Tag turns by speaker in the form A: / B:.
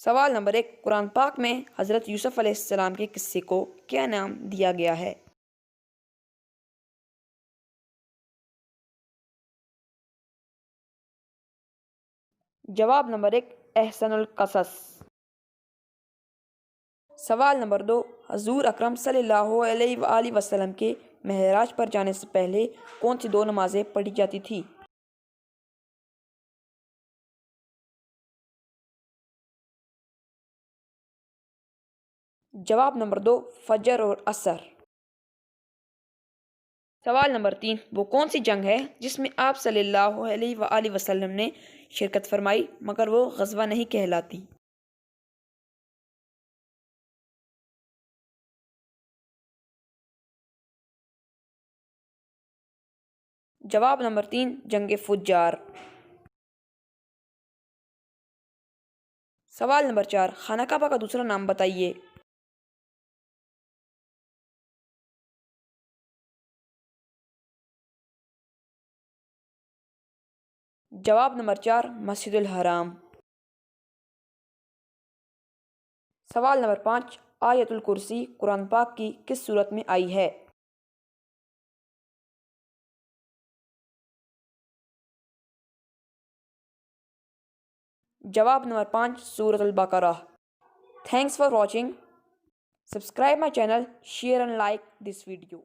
A: سوال نمبر 1، قرآن پاک میں حضرت یوسف علیہ السلام کے قصے کو کیا نام دیا گیا ہے؟ جواب نمبر 1، احسن القصص۔ سوال نمبر 2، حضور اکرم صلی اللہ علیہ وآلہ وسلم کے معراج پر جانے سے پہلے کون سی 2 نمازیں پڑھی جاتی تھی؟ جواب نمبر 2، فجر اور عصر۔ سوال نمبر 3، وہ کون سی جنگ ہے جس میں آپ صلی اللہ علیہ وآلہ وسلم نے شرکت فرمائی مگر وہ غزوہ نہیں کہلاتی؟ جواب نمبر 3، جنگ فجار۔ سوال نمبر 4، خانہ کعبہ کا دوسرا نام بتائیے۔ جواب نمبر 4، مسجد الحرام۔ سوال نمبر 5، آیت الکرسی قرآن پاک کی کس صورت میں آئی ہے؟ جواب نمبر 5، سورۃ البقرہ۔ Thanks for watching. Subscribe my channel, share and like this video.